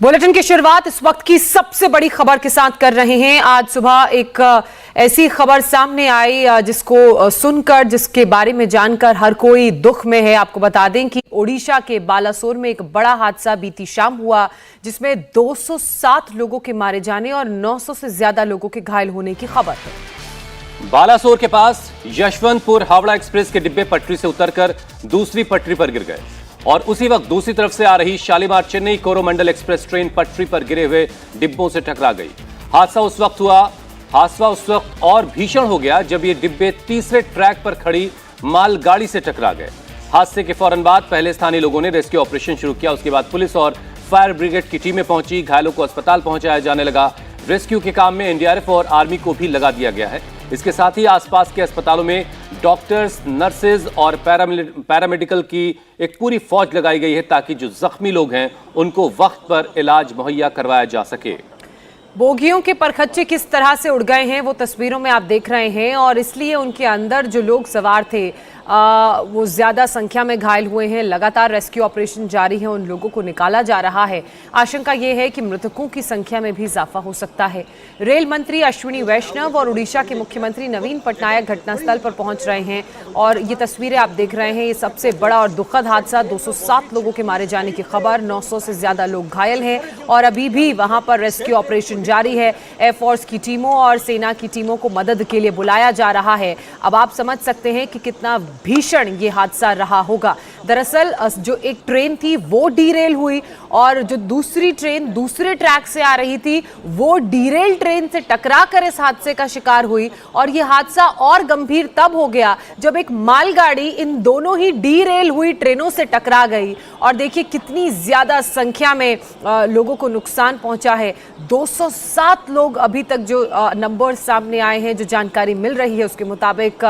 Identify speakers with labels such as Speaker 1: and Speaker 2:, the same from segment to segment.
Speaker 1: Bulletin की शुरुआत इस वक्त की सबसे बड़ी खबर के साथ कर रहे हैं। आज सुबह एक ऐसी खबर सामने आई जिसको सुनकर, जिसके बारे में जानकर हर कोई दुख में है। आपको बता दें कि ओडिशा के बालासोर में एक बड़ा हादसा बीती शाम हुआ, जिसमें 207 लोगों के मारे जाने और 900 से ज्यादा लोगों के घायल होने की खबर है।
Speaker 2: बालासोर के पास यशवंतपुर हावड़ा एक्सप्रेस के डिब्बे पटरी से उतरकर दूसरी पटरी पर गिर गए और उसी वक्त दूसरी तरफ से आ रही शालीमार चेन्नई कोरोमंडल एक्सप्रेस ट्रेन पटरी पर गिरे हुए डिब्बों से टकरा गई। हादसा उस वक्त और भीषण हो गया जब ये डिब्बे तीसरे ट्रैक पर खड़ी मालगाड़ी से टकरा गए। हादसे के फौरन बाद पहले स्थानीय लोगों ने रेस्क्यू ऑपरेशन शुरू किया। उसके बाद पुलिस और फायर ब्रिगेड की टीमें पहुंची, घायलों को अस्पताल पहुंचाया जाने लगा। रेस्क्यू के काम में एनडीआरएफ और आर्मी को भी लगा दिया गया है। इसके साथ ही आसपास के अस्पतालों में डॉक्टर्स, नर्सेज और पैरामेडिकल की एक पूरी फौज लगाई गई है ताकि जो जख्मी लोग हैं उनको वक्त पर इलाज मुहैया करवाया जा सके।
Speaker 1: बोगियों के परखच्चे किस तरह से उड़ गए हैं वो तस्वीरों में आप देख रहे हैं, और इसलिए उनके अंदर जो लोग सवार थे वो ज्यादा संख्या में घायल हुए हैं। लगातार रेस्क्यू ऑपरेशन जारी है, उन लोगों को निकाला जा रहा है। आशंका ये है कि मृतकों की संख्या में भी इजाफा हो सकता है। रेल मंत्री अश्विनी वैष्णव और उड़ीसा के मुख्यमंत्री नवीन पटनायक घटनास्थल पर पहुंच रहे हैं और ये तस्वीरें आप देख रहे हैं। ये सबसे बड़ा और दुखद हादसा, 207 लोगों के मारे जाने की खबर, 900 से ज्यादा लोग घायल हैं और अभी भी वहां पर रेस्क्यू ऑपरेशन जारी है। एयरफोर्स की टीमों और सेना की टीमों को मदद के लिए बुलाया जा रहा है। अब आप समझ सकते हैं कि कितना भीषण ये हादसा रहा होगा। दरअसल जो एक ट्रेन थी वो डीरेल हुई और जो दूसरी ट्रेन दूसरे ट्रैक से आ रही थी वो डीरेल ट्रेन से टकराकर इस हादसे का शिकार हुई। और ये हादसा और गंभीर तब हो गया जब एक मालगाड़ी इन दोनों ही डीरेल हुई ट्रेनों से टकरा गई। और देखिए कितनी ज्यादा संख्या में लोगों को नुकसान पहुंचा है। 207 लोग अभी तक जो नंबर सामने आए हैं, जो जानकारी मिल रही है उसके मुताबिक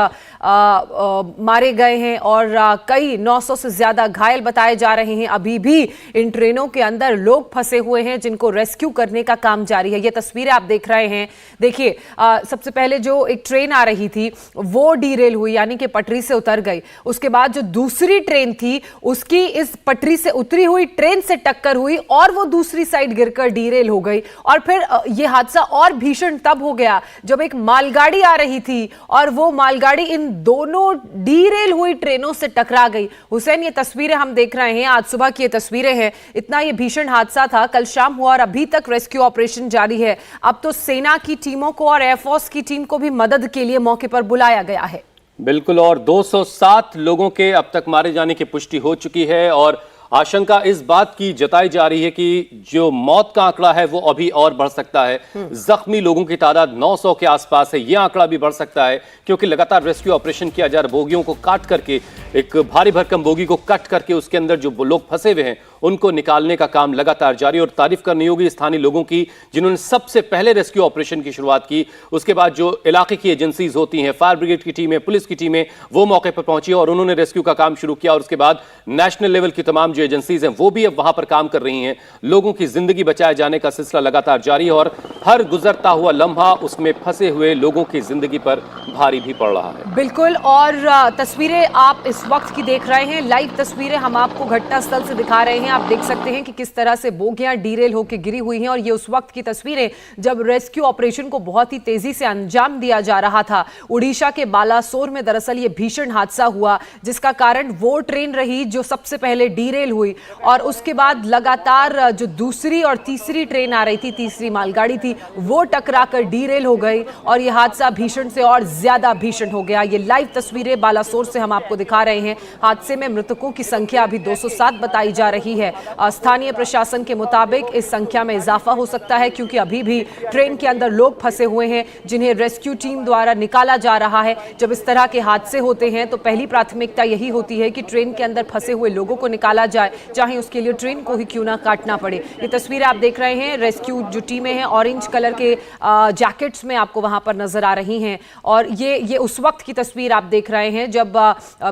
Speaker 1: मारे गए हैं और कई 900 से ज्यादा घायल बताए जा रहे हैं। अभी भी इन ट्रेनों के अंदर लोग फंसे हुए हैं जिनको रेस्क्यू करने का काम जारी है। ये तस्वीरें आप देख रहे हैं। देखिए सबसे पहले जो एक ट्रेन आ रही थी वो डीरेल हुई, यानी कि पटरी से उतर गई। उसके बाद जो दूसरी ट्रेन थी उसकी इस पटरी से उतरी हुई ट्रेन से टक्कर हुई और वो दूसरी साइड गिरकर डीरेल हो गई। और फिर ये हादसा और भीषण तब हो गया जब एक मालगाड़ी आ रही थी और वो मालगाड़ी इन दोनों डीरेल हुई ट्रेनों से टकरा गई। हुसैन, ये तस्वीरें हम देख रहे हैं, आज सुबह की ये तस्वीरें हैं। इतना ये भीषण हादसा था, कल शाम हुआ और अभी तक रेस्क्यू ऑपरेशन जारी है। अब तो सेना की टीमों को और एयरफोर्स की टीम को भी मदद के लिए मौके पर बुलाया गया है।
Speaker 2: बिल्कुल, और 207 लोगों के अब तक मारे जाने की पुष्टि हो चुकी है और आशंका इस बात की जताई जा रही है कि जो मौत का आंकड़ा है वो अभी और बढ़ सकता है। जख्मी लोगों की तादाद 900 के आसपास है। यह आंकड़ा भी बढ़ सकता है क्योंकि लगातार रेस्क्यू ऑपरेशन किया जा रहा है। बोगियों को काट करके, एक भारी भरकम बोगी को कट करके उसके अंदर जो लोग फंसे हुए हैं उनको निकालने का काम लगातार जारी। और तारीफ करनी होगी स्थानीय लोगों की जिन्होंने सबसे पहले रेस्क्यू ऑपरेशन की शुरुआत की। उसके बाद जो इलाके की एजेंसीज होती हैं, फायर ब्रिगेड की टीमें, पुलिस की टीमें, वो मौके पर पहुंची और उन्होंने रेस्क्यू का काम शुरू किया। और उसके बाद नेशनल लेवल की तमाम जो एजेंसीज हैं वो भी अब वहां पर काम कर रही हैं। लोगों की जिंदगी बचाए जाने का सिलसिला लगातार जारी है और हर गुजरता हुआ लम्हा उसमें फंसे हुए लोगों की जिंदगी पर भारी भी पड़ रहा है।
Speaker 1: बिल्कुल, और तस्वीरें आप इस वक्त की देख रहे हैं, लाइव तस्वीरें हम आपको घटनास्थल से दिखा रहे हैं। आप देख सकते हैं कि किस तरह से बोगियां डीरेल होकर गिरी हुई हैं और ये उस वक्त की तस्वीरें जब रेस्क्यू ऑपरेशन को बहुत ही तेजी से अंजाम दिया जा रहा था। उड़ीसा के बालासोर में दरअसल ये भीषण हादसा हुआ जिसका कारण वो ट्रेन रही जो सबसे पहले डीरेल हुई और उसके बाद लगातार जो दूसरी और तीसरी ट्रेन आ रही थी, तीसरी मालगाड़ी थी, वो टकराकर डीरेल हो गई और यह हादसा भीषण से और ज्यादा भीषण हो गया। ये लाइव तस्वीरें बालासोर से हम आपको दिखा रहे हैं। हादसे में मृतकों की संख्या अभी 207 बताई जा रही है। स्थानीय प्रशासन के मुताबिक इस संख्या में इजाफा हो सकता है क्योंकि अभी भी ट्रेन के अंदर लोग फंसे हुए हैं जिन्हें रेस्क्यू टीम द्वारा निकाला जा रहा है। जब इस तरह के हादसे होते हैं तो पहली प्राथमिकता यही होती है कि ट्रेन के अंदर फंसे हुए लोगों को निकाला जाए, चाहे उसके लिए ट्रेन को ही क्यों ना काटना पड़े। ये तस्वीरें आप देख रहे हैं, रेस्क्यू जो टीमें हैं ऑरेंज कलर के जैकेट्स में आपको वहां पर नजर आ रही हैं और ये उस वक्त की तस्वीर आप देख रहे हैं जब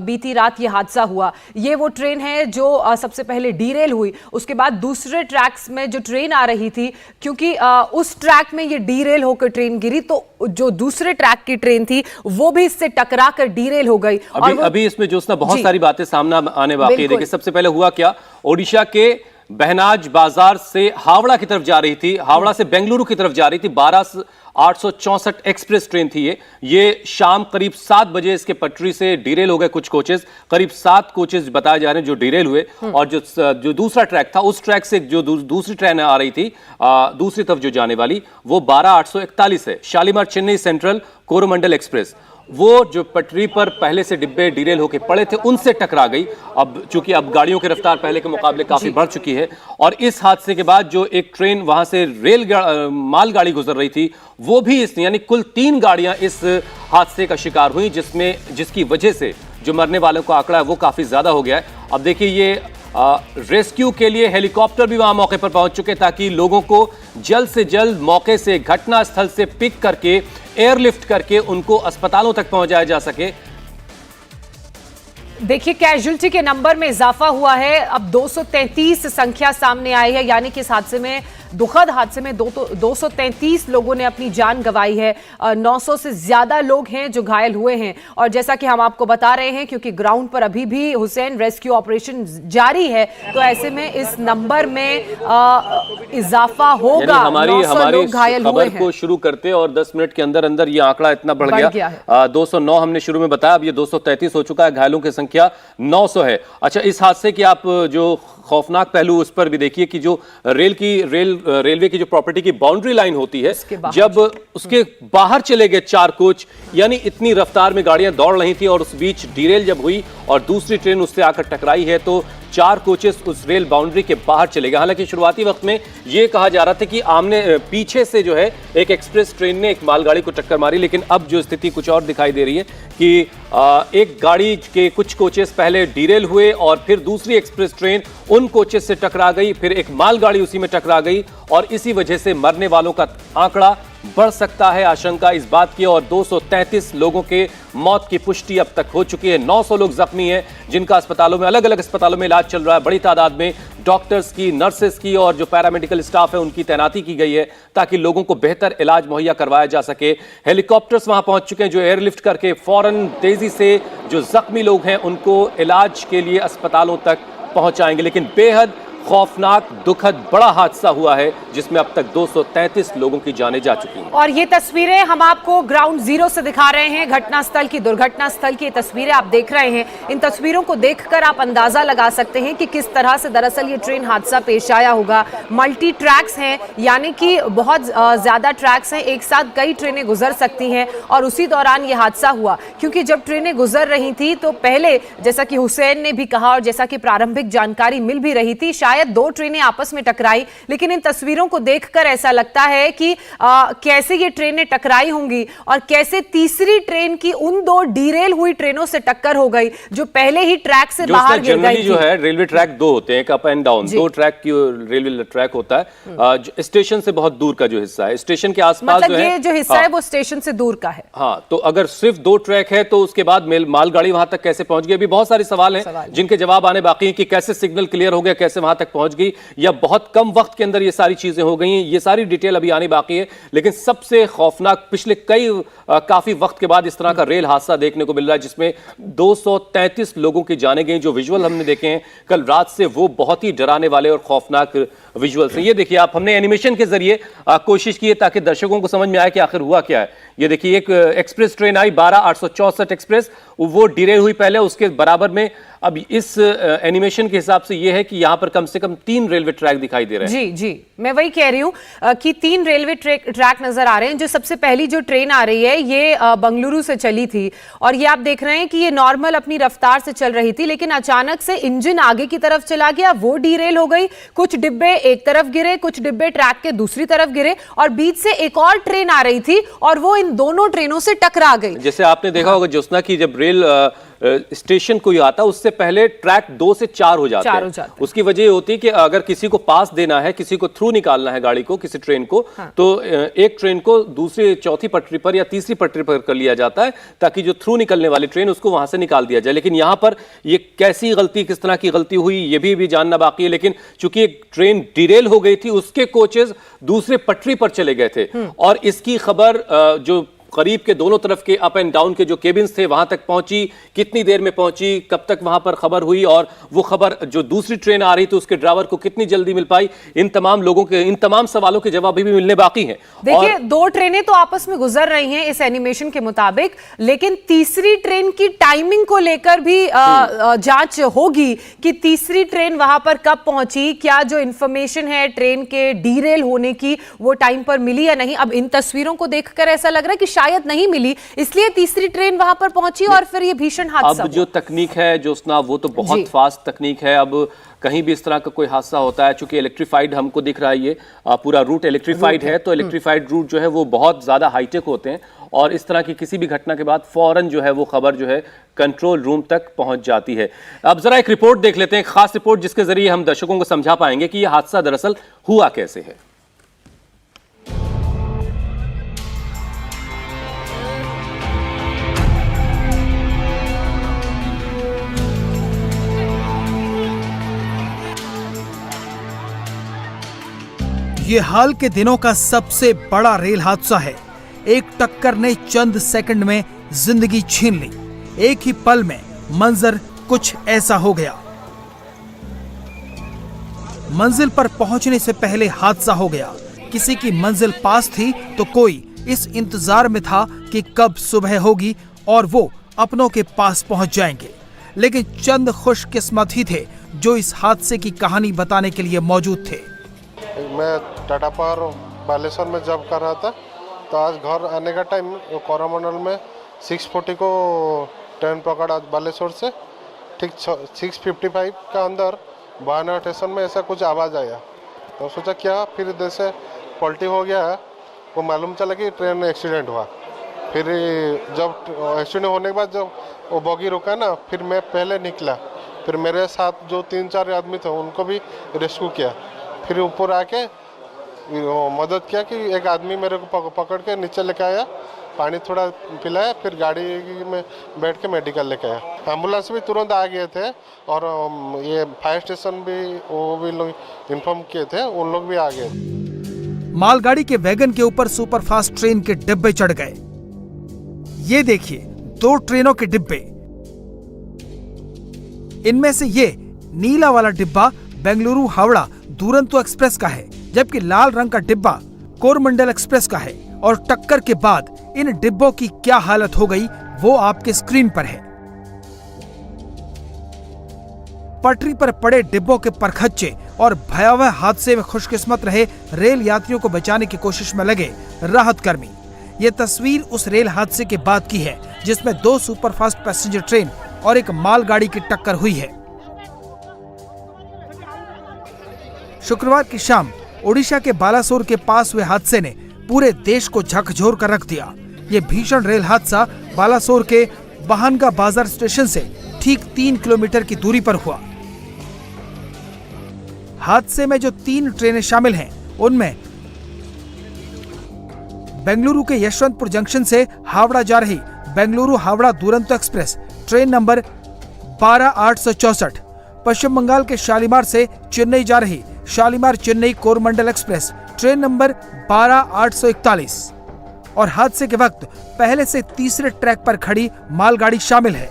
Speaker 1: बीती रात ये हादसा हुआ। ये वो ट्रेन है जो सबसे पहले डीरेल हुई, उसके बाद दूसरे ट्रैक्स में जो ट्रेन आ रही थी, क्योंकि उस ट्रैक में ये डीरेल होकर ट्रेन गिरी तो जो दूसरे ट्रैक की ट्रेन थी वो भी इससे टकरा कर डीरेल हो गई।
Speaker 2: अभी इसमें जो बहुत सारी बातें सामने आने बाकी है। देखिए सबसे पहले हुआ क्या, ओडिशा के बहनाज बाजार से हावड़ा की तरफ जा रही थी, हावड़ा से बेंगलुरु की तरफ जा रही थी। 864 एक्सप्रेस ट्रेन थी ये शाम करीब 7 बजे इसके पटरी से डिरेल हो गए कुछ कोचेस। करीब 7 कोचेस बताए जा रहे हैं जो डिरेल हुए। और जो दूसरा ट्रैक था, उस ट्रैक से जो दूसरी ट्रेन आ रही थी दूसरी तरफ जो जाने वाली, वो 12841 है, शालीमार चेन्नई सेंट्रल कोरोमंडल एक्सप्रेस। वो जो पटरी पर पहले से डिब्बे डिरेल होके पड़े थे उनसे टकरा गई। अब चूंकि अब गाड़ियों की रफ्तार पहले के मुकाबले काफी बढ़ चुकी है, और इस हादसे के बाद जो एक ट्रेन वहां से मालगाड़ी गुजर रही थी, वो भी यानी कुल 3 गाड़ियां इस हादसे का शिकार हुई, जिसकी वजह से जो मरने वालों का आंकड़ा है वो काफी ज्यादा हो गया है। अब देखिए ये रेस्क्यू के लिए हेलीकॉप्टर भी वहां मौके पर पहुंच चुके ताकि लोगों को जल्द से जल्द मौके से, घटना स्थल से पिक करके एयरलिफ्ट करके उनको अस्पतालों तक पहुंचाया जा सके।
Speaker 1: देखिए कैजुअल्टी के नंबर में इजाफा हुआ है, अब 233 संख्या सामने आई है, यानी कि इस हादसे में, दुखद हादसे में 233 लोगों ने अपनी जान गंवाई है। 900 से ज्यादा लोग हैं जो घायल हुए हैं। और जैसा कि हम आपको बता रहे हैं, क्योंकि ग्राउंड पर अभी भी हुसैन रेस्क्यू ऑपरेशन जारी है, तो ऐसे में इस नंबर में इजाफा होगा।
Speaker 2: हमारी
Speaker 1: घायल
Speaker 2: खबर को शुरू करते और 10 मिनट के अंदर अंदर ये आंकड़ा इतना बढ़ गया है। 209 हमने शुरू में बताया, अब ये 233 हो चुका है। घायलों की संख्या 900 है। अच्छा, इस हादसे की आप जो खौफनाक पहलू उस पर भी देखिए कि जो रेलवे की जो प्रॉपर्टी की बाउंड्री लाइन होती है, जब उसके बाहर चले गए 4 कोच, यानी इतनी रफ्तार में गाड़ियां दौड़ रही थी और उस बीच डिरेल जब हुई और दूसरी ट्रेन उससे आकर टकराई है, तो 4 कोचेस उस रेल बाउंड्री के बाहर चले गए। हालांकि शुरुआती वक्त में यह कहा जा रहा था कि पीछे से जो है एक एक्सप्रेस ट्रेन ने एक मालगाड़ी को टक्कर मारी, लेकिन अब जो स्थिति कुछ और दिखाई दे रही है कि एक गाड़ी के कुछ कोचेस पहले डिरेल हुए और फिर दूसरी एक्सप्रेस ट्रेन उन कोचेस से टकरा गई, फिर एक मालगाड़ी उसी में टकरा गई और इसी वजह से मरने वालों का आंकड़ा बढ़ सकता है। आशंका इस बात की, और 233 लोगों के मौत की पुष्टि अब तक हो चुकी है। 900 लोग जख्मी हैं जिनका अस्पतालों में, अलग अलग अस्पतालों में इलाज चल रहा है। बड़ी तादाद में डॉक्टर्स की, नर्सेस की और जो पैरामेडिकल स्टाफ है उनकी तैनाती की गई है ताकि लोगों को बेहतर इलाज मुहैया करवाया जा सके। हेलीकॉप्टर्स वहां पहुंच चुके हैं जो एयरलिफ्ट करके फौरन तेजी से जो जख्मी लोग हैं उनको इलाज के लिए अस्पतालों तक पहुंचाएंगे। लेकिन बेहद खौफनाक, दुखद, बड़ा हादसा हुआ है जिसमें अब तक 233 लोगों की जानें जा चुकी हैं।
Speaker 1: और ये तस्वीरें हम आपको ग्राउंड जीरो से दिखा रहे हैं, घटना स्थल की, दुर्घटना स्थल की तस्वीरें आप देख रहे हैं। इन तस्वीरों को देखकर आप अंदाजा लगा सकते हैं कि किस तरह से दरअसल ये ट्रेन हादसा पेश आया होगा। मल्टी ट्रैक्स हैं, यानी कि बहुत ज्यादा ट्रैक्स हैं, एक साथ कई ट्रेनें गुजर सकती हैं और उसी दौरान ये हादसा हुआ। क्योंकि जब ट्रेनें गुजर रही थी तो पहले, जैसा कि हुसैन ने भी कहा और जैसा कि प्रारंभिक जानकारी मिल भी रही थी, शायद 2 ट्रेनें आपस में टकराई, लेकिन इन तस्वीरों को देखकर ऐसा लगता है कि कैसे ये ट्रेनें टकराई होंगी और कैसे तीसरी ट्रेन की उन 2 डिरेल हुई ट्रेनों से टक्कर हो गई जो पहले ही ट्रैक से बाहर गिर गई थी।
Speaker 2: जो है रेलवे ट्रैक 2 होते हैं, एक अप एंड डाउन, 2 ट्रैक की रेलवे ट्रैक होता है। स्टेशन से बहुत दूर का जो हिस्सा है, स्टेशन के आसपास
Speaker 1: मतलब ये जो हिस्सा है वो स्टेशन से दूर का है।
Speaker 2: हाँ, तो अगर सिर्फ 2 ट्रैक है तो उसके बाद मालगाड़ी वहां तक कैसे पहुंच गई? अभी बहुत सारे सवाल हैं जिनके जवाब आने बाकी हैं कि कैसे सिग्नल क्लियर हो गया, कैसे वहां तक पहुंच गई, या बहुत कम वक्त के अंदर ये सारी चीजें हो गई हैं। ये सारी डिटेल अभी आनी बाकी है। लेकिन सबसे खौफनाक, पिछले काफी वक्त के बाद इस तरह का रेल हादसा देखने को मिल रहा है जिसमें 233 लोगों की जानें गई। जो विजुअल हमने देखे हैं कल रात से, वो बहुत ही डराने वाले और खौफनाक विजुअल्स हैं। ये देखिए आप, हमने एनिमेशन के जरिए कोशिश की है ताकि दर्शकों को समझ में आए कि आखिर हुआ क्या है। ये देखिए एक एक्सप्रेस ट्रेन आई 12864 एक्सप्रेस, वो डिरेल हुई पहले, उसके बराबर में अब इस एनिमेशन के हिसाब से ये है कि यहां पर कम से कम 3 रेलवे ट्रैक दिखाई दे रहे हैं।
Speaker 1: जी, मैं वही कह रही हूं कि 3 रेलवे ट्रैक नजर आ रहे हैं। जो सबसे पहली जो ट्रेन आ रही है ये बंगलुरु से चली थी और ये आप देख रहे हैं कि ये नॉर्मल अपनी रफ्तार से चल रही थी, लेकिन अचानक से इंजन आगे की तरफ चला गया, वो डिरेल हो गई। कुछ डिब्बे एक तरफ गिरे, कुछ डिब्बे ट्रैक के दूसरी तरफ गिरे और बीच से एक और ट्रेन आ रही थी और वो इन दोनों ट्रेनों से टकरा गई।
Speaker 2: जैसे आपने देखा होगा ज्योत्सना की, जब रेल स्टेशन कोई आता उससे पहले ट्रैक 2 से 4 हो जाते हैं। उसकी वजह ये होती है कि अगर किसी को पास देना है, किसी को थ्रू निकालना है गाड़ी को, किसी ट्रेन को, तो एक ट्रेन को दूसरी, चौथी पटरी पर या तीसरी पटरी पर कर लिया जाता है ताकि जो थ्रू निकलने वाली ट्रेन उसको वहां से निकाल दिया जाए। लेकिन यहां पर ये कैसी गलती, किस तरह की गलती हुई, ये भी जानना बाकी है। लेकिन चूंकि एक ट्रेन डिरेल हो गई थी, उसके कोचेस दूसरे पटरी पर चले गए थे और इसकी खबर जो करीब के दोनों तरफ के अप एंड डाउन के जो केबिन्स थे वहां तक पहुंची, कितनी देर में पहुंची, कब तक वहां पर खबर हुई और वो खबर जो दूसरी ट्रेन आ रही थी उसके ड्राइवर को कितनी जल्दी मिल पाई, इन तमाम सवालों के जवाब भी मिलने बाकी हैं।
Speaker 1: देखिए, दो ट्रेनें तो आपस में गुजर रही हैं इस एनिमेशन के मुताबिक, लेकिन तीसरी ट्रेन की टाइमिंग को लेकर भी जांच होगी कि तीसरी ट्रेन वहां पर कब पहुंची, क्या जो इंफॉर्मेशन है ट्रेन के डीरेल होने की वो टाइम पर मिली या नहीं। अब इन तस्वीरों को देखकर ऐसा लग रहा है कि शायद नहीं मिली, इसलिए तीसरी ट्रेन वहां पर पहुंची और फिर ये भीषण हादसा।
Speaker 2: अब जो तकनीक है ज्योत्सना, वो तो बहुत फास्ट तकनीक है। अब कहीं भी इस तरह का कोई हादसा होता है, चूंकि इलेक्ट्रीफाइड हमको दिख रहा है, ये पूरा रूट इलेक्ट्रीफाइड है, तो इलेक्ट्रीफाइड रूट जो है वो बहुत ज्यादा हाईटेक होते हैं और इस तरह की किसी भी घटना के बाद फौरन जो है वो खबर जो है कंट्रोल रूम तक पहुंच जाती है। अब जरा एक रिपोर्ट देख लेते हैं, खास रिपोर्ट जिसके जरिए हम दर्शकों को समझा पाएंगे कि यह हादसा दरअसल हुआ कैसे है।
Speaker 3: ये हाल के दिनों का सबसे बड़ा रेल हादसा है। एक टक्कर ने चंद सेकंड में जिंदगी छीन ली। एक ही पल में मंजर कुछ ऐसा हो गया। मंजिल पर पहुंचने से पहले हादसा हो गया। किसी की मंजिल पास थी तो कोई इस इंतजार में था कि कब सुबह होगी और वो अपनों के पास पहुंच जाएंगे। लेकिन चंद खुशकिस्मत ही थे जो इस हादसे की कहानी बताने के लिए मौजूद थे।
Speaker 4: मैं टाटा पावर बालेश्वर में जॉब कर रहा था, तो आज घर आने का टाइम कोरामंडल में 640 को ट्रेन पकड़ा बालेश्वर से। ठीक 6:55 का अंदर बाना स्टेशन में ऐसा कुछ आवाज़ आया, तो सोचा क्या, फिर जैसे पलटी हो गया, वो मालूम चला कि ट्रेन एक्सीडेंट हुआ। फिर जब एक्सीडेंट होने के बाद जब वो बॉगी रुका ना, फिर मैं पहले निकला, फिर मेरे साथ जो 3-4 आदमी थे उनको भी रेस्क्यू किया। फिर ऊपर आके मदद किया कि एक आदमी मेरे को पकड़ के नीचे लेके आया, पानी थोड़ा पिलाया, फिर गाड़ी में बैठ के मेडिकल लेके आया। एम्बुलेंस भी तुरंत आ गए थे और ये फायर स्टेशन भी वो भी लोग इन्फॉर्म किए थे, उन लोग भी आ गए।
Speaker 3: मालगाड़ी के वैगन के ऊपर सुपरफास्ट ट्रेन के डिब्बे चढ़ गए। ये देखिए 2 ट्रेनों के डिब्बे। इनमें से ये नीला वाला डिब्बा बेंगलुरु हावड़ा दुरंतो एक्सप्रेस का है, जबकि लाल रंग का डिब्बा कोरमंडल एक्सप्रेस का है। और टक्कर के बाद इन डिब्बों की क्या हालत हो गई वो आपके स्क्रीन पर है। पटरी पर पड़े डिब्बों के परखच्चे और भयावह हादसे में खुशकिस्मत रहे रेल यात्रियों को बचाने की कोशिश में लगे राहत कर्मी। ये तस्वीर उस रेल हादसे के बाद की है जिसमें 2 सुपरफास्ट पैसेंजर ट्रेन और एक मालगाड़ी की टक्कर हुई है। शुक्रवार की शाम ओडिशा के बालासोर के पास हुए हादसे ने पूरे देश को झकझोर कर रख दिया। ये भीषण रेल हादसा बालासोर के बहानगा बाजार स्टेशन से ठीक 3 किलोमीटर की दूरी पर हुआ। हादसे में जो 3 ट्रेनें शामिल हैं, उनमें बेंगलुरु के यशवंतपुर जंक्शन से हावड़ा जा रही Bengaluru Howrah Duronto express train number 12864, पश्चिम बंगाल के शालीमार से चेन्नई जा रही Shalimar Chennai Coromandel express train number 12841 और हादसे के वक्त पहले से तीसरे ट्रैक पर खड़ी मालगाड़ी शामिल है।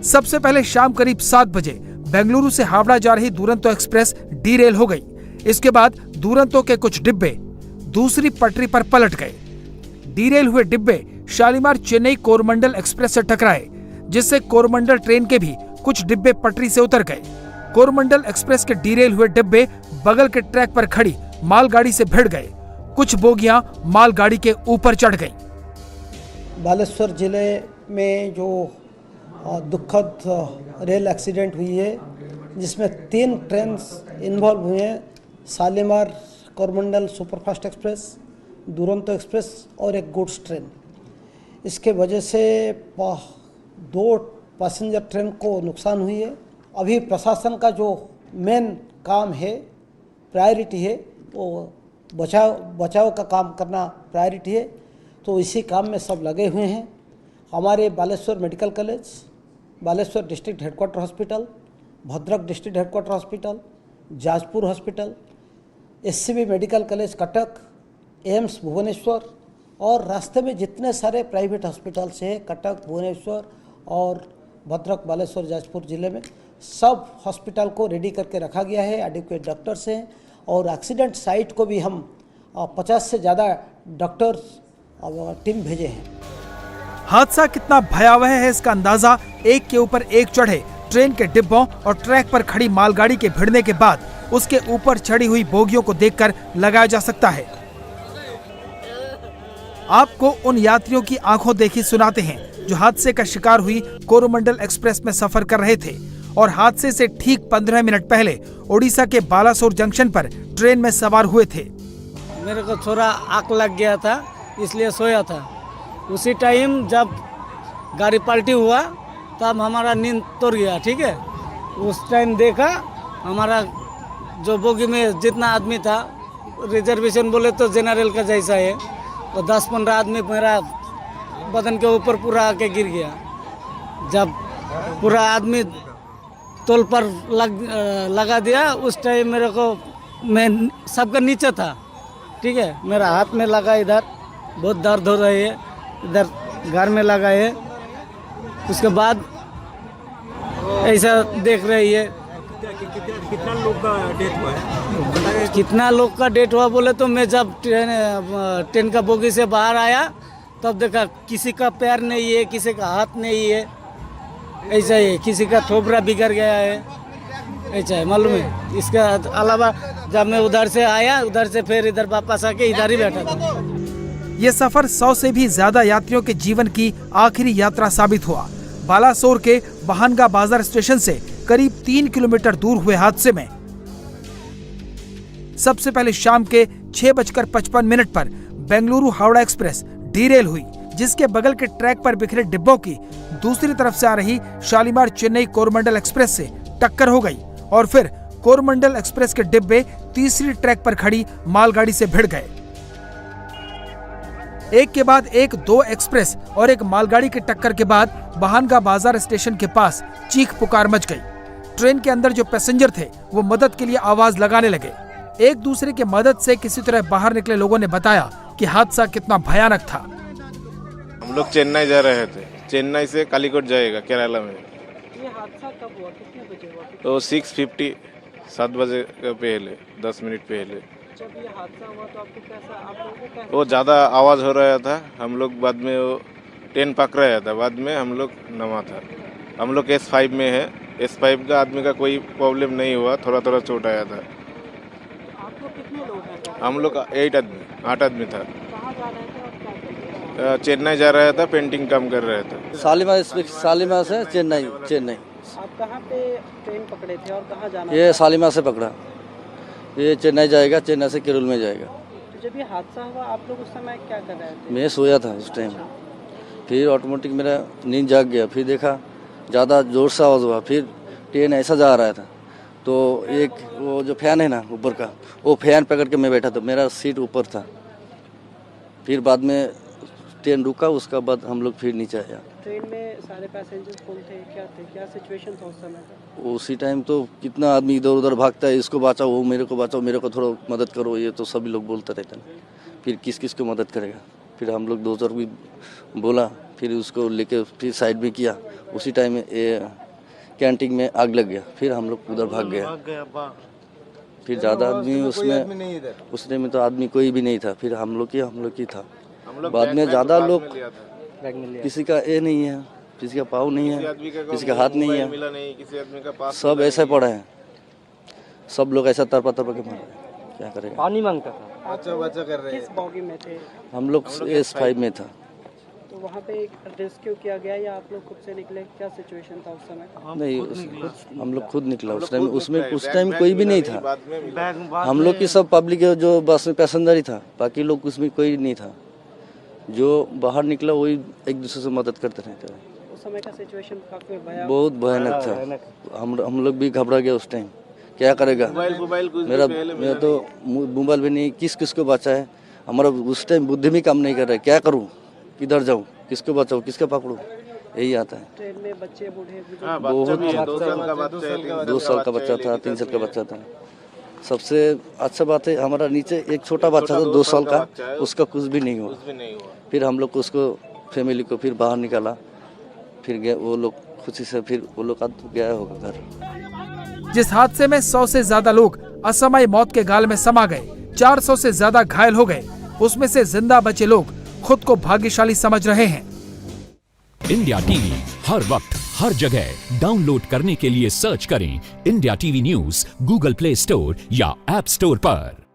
Speaker 3: सबसे पहले शाम करीब 7 बजे बेंगलुरु से हावड़ा जा रही दुरंतो एक्सप्रेस डीरेल हो गई। इसके बाद दुरंतो के कुछ डिब्बे दूसरी पटरी पर पलट गए। डीरेल हुए डिब्बे शालीमार चेन्नई कोरमंडल एक्सप्रेस से टकराए, जिससे कोरमंडल ट्रेन के भी कुछ डिब्बे पटरी से उतर गए। कोरमंडल एक्सप्रेस के डीरेल हुए डिब्बे बगल के ट्रैक पर खड़ी मालगाड़ी से भिड़ गए। कुछ बोगियां मालगाड़ी के ऊपर चढ़ गईं।
Speaker 5: बालेश्वर जिले में जो दुखद रेल एक्सीडेंट हुई है, जिसमें 3 ट्रेन इन्वॉल्व हुए हैं, Shalimar Coromandel superfast express, Duronto express और एक गुड्स ट्रेन। इसके वजह से 2 पैसेंजर ट्रेन को नुकसान हुई है। अभी प्रशासन का जो मेन काम है, प्रायोरिटी है, वो बचाव का काम करना प्रायोरिटी है, तो इसी काम में सब लगे हुए हैं। हमारे Baleshwar medical college, Baleshwar district headquarter hospital, Bhadrak district headquarter hospital, Jajpur hospital, SCB medical college Cuttack AIIMS Bhubaneswar और रास्ते में जितने सारे प्राइवेट हॉस्पिटल्स हैं कटक, भुवनेश्वर और भद्रक, बालेश्वर, जाजपुर जिले में सब हॉस्पिटल को रेडी करके रखा गया है। एडिक्वेट डॉक्टर्स हैं और एक्सीडेंट साइट को भी हम 50 से ज़्यादा डॉक्टर्स टीम भेजे हैं।
Speaker 3: हादसा कितना भयावह है इसका अंदाजा एक के ऊपर एक चढ़े ट्रेन के डिब्बों और ट्रैक पर खड़ी मालगाड़ी के भिड़ने के बाद उसके ऊपर चढ़ी हुई बोगियों को देखकर लगाया जा सकता है। आपको उन यात्रियों की आंखों देखी सुनाते हैं जो हादसे का शिकार हुई कोरोमंडल एक्सप्रेस में सफर कर रहे थे और हादसे से ठीक 15 मिनट पहले ओडिशा के बालासोर जंक्शन पर ट्रेन में सवार हुए थे।
Speaker 6: मेरे को थोड़ा आग लग गया था इसलिए सोया था। उसी टाइम जब गाड़ी पलटी हुआ तब हमारा नींद तोड़ गया। ठीक है, उस टाइम देखा हमारा जो बोगी में जितना आदमी था, रिजर्वेशन बोले तो जनरल का जैसा है, तो 10-15 आदमी मेरा बदन के ऊपर पूरा आके गिर गया। जब पूरा आदमी तोल पर लगा दिया उस टाइम मेरे को, मैं सबका नीचे था। ठीक है, मेरा हाथ में लगा, इधर बहुत दर्द हो रही है, इधर घर में लगा है। उसके बाद ऐसा देख रही है।
Speaker 7: कितना लोग का डेथ हुआ है?
Speaker 6: कितना लोग का डेथ हुआ बोले तो मैं जब ट्रेन का बोगी से बाहर आया तब देखा किसी का पैर नहीं है, किसी का हाथ नहीं है, ऐसा है, किसी का थोपड़ा बिगड़ गया है, ऐसा है, मालूम है। इसके अलावा जब मैं उधर से आया, उधर से फिर इधर वापस आके इधर ही बैठा था।
Speaker 3: ये सफर 100 से भी ज्यादा यात्रियों के जीवन की आखिरी यात्रा साबित हुआ। बालासोर के बहानगा बाजार स्टेशन से करीब 3 किलोमीटर दूर हुए हादसे में सबसे पहले शाम के 6:55 पर बेंगलुरु हावड़ा एक्सप्रेस डीरेल हुई, जिसके बगल के ट्रैक पर बिखरे डिब्बों की दूसरी तरफ से आ रही शालीमार चेन्नई कोरोमंडल एक्सप्रेस से टक्कर हो गई और फिर कोरोमंडल एक्सप्रेस के डिब्बे तीसरी ट्रैक पर खड़ी मालगाड़ी से भिड़ गए। एक के बाद एक 2 एक्सप्रेस और एक मालगाड़ी की टक्कर के बाद बहानगा बाजार स्टेशन के पास चीख पुकार मच गई। ट्रेन के अंदर जो पैसेंजर थे वो मदद के लिए आवाज लगाने लगे। एक दूसरे के मदद से किसी तरह बाहर निकले लोगों ने बताया कि हादसा कितना भयानक था।
Speaker 8: हम लोग चेन्नई जा रहे थे, चेन्नई से कालीकोट जाएगा केरला में।
Speaker 6: ये हादसा कब हुआ, कितने बजे हुआ?
Speaker 8: तो 6:50, 7 बजे पहले, 10 मिनट पहले।
Speaker 6: जब ये हादसा हुआ तो आपको कैसा, आप लोगों को कैसा?
Speaker 8: वो ज़्यादा आवाज़ हो रहा था, हम लोग बाद में वो ट्रेन पकड़ रहा था, बाद में हम लोग नमा था। हम लोग S5 में है, S5 का आदमी का कोई प्रॉब्लम नहीं हुआ, थोड़ा थोड़ा चोट आया था।
Speaker 6: आप लोग कितने लोग हैं?
Speaker 8: हम लोग 8 आदमी था।
Speaker 6: कहाँ जा रहे थे और क्या कर रहे थे?
Speaker 8: चेन्नई जा रहा था, पेंटिंग काम कर रहा था।
Speaker 9: शालीमार से चेन्नई।
Speaker 6: आप कहाँ पे ट्रेन पकड़े थे और कहाँ जाना
Speaker 9: ये
Speaker 6: था?
Speaker 9: शालीमार से पकड़ा, ये चेन्नई जाएगा, चेन्नई से केरल में जाएगा।
Speaker 6: तो जब ये हादसा हुआ आप लोग उस समय क्या कर रहे थे?
Speaker 9: मैं सोया था उस टाइम, फिर ऑटोमेटिक मेरा नींद जाग गया। फिर देखा ज़्यादा जोर से आवाज़ हुआ, फिर ट्रेन ऐसा जा रहा था तो एक वो जो फैन है ना ऊपर का, वो फैन पकड़ के मैं बैठा था, मेरा सीट ऊपर था। फिर बाद में ट्रेन रुका, उसका बाद हम लोग फिर नीचे आया।
Speaker 6: ट्रेन में सारे पैसेंजर कौन थे, क्या सिचुएशन था उस समय?
Speaker 9: उसी टाइम तो कितना आदमी इधर उधर भागता है, इसको बचाओ, वो मेरे को बचाओ, मेरे को थोड़ा मदद करो, ये तो सभी लोग बोलते रहते हैं। फिर किस किस को मदद करेगा, फिर हम लोग 2-4 भी बोला, फिर उसको लेके फिर साइड में किया। उसी टाइम में कैंटीन में आग लग गया, फिर हम लोग उधर भाग गया। फिर ज़्यादा आदमी उसमें, उस टाइम में तो आदमी कोई भी नहीं था, फिर हम लोग ही था। बाद में ज़्यादा लोग, किसी का ये नहीं है, किसी का पाँव नहीं है, किसी का हाथ नहीं है, सब ऐसा पड़ा है, सब लोग ऐसा तरपा के मार रहे हैं, क्या करेगा।
Speaker 6: पानी मांगता था। बच्चा कर रहे हैं। किस बॉगी में थे?
Speaker 9: हम लोग S5 में था।
Speaker 6: तो वहाँ पे रेस्क्यू किया गया या आप लोग खुद से निकले, क्या सिचुएशन था उस समय?
Speaker 9: नहीं, हम लोग खुद निकला उस टाइम। उस टाइम कोई भी नहीं था, हम लोग की सब पब्लिक जो बस में पैसेंजर ही था, बाकी लोग उसमें कोई नहीं था। जो बाहर निकला वही एक दूसरे से मदद करते रहते हैं।
Speaker 6: उस समय का सिचुएशन काफी
Speaker 9: बहुत भयानक था, हम लोग भी घबरा गए उस टाइम, क्या करेगा। मेरा तो मोबाइल भी नहीं, किस को बचा है, हमारा उस टाइम बुद्धि भी काम नहीं कर रहा है, क्या करूँ, किधर जाऊँ, किसको बचाऊँ, किसका पकड़ूँ, यही आता है।
Speaker 6: ट्रेन में बच्चे बूढ़े
Speaker 9: बहुत, 2 साल का बच्चा था, 3 साल का बच्चा था। सबसे अच्छा बात है हमारा नीचे एक छोटा बच्चा था 2 साल का, उसका कुछ भी नहीं हुआ। फिर हम लोग को उसको फैमिली को फिर बाहर निकाला, फिर गए वो लोग खुशी से, फिर वो लोग गया होगा घर।
Speaker 3: जिस हादसे में 100 से ज्यादा लोग असमय मौत के गाल में समा गए, 400 से ज्यादा घायल हो गए, उसमें से जिंदा बचे लोग खुद को भाग्यशाली समझ रहे हैं।
Speaker 10: इंडिया टीवी हर वक्त हर जगह डाउनलोड करने के लिए सर्च करें India TV news Google play store या ऐप स्टोर पर।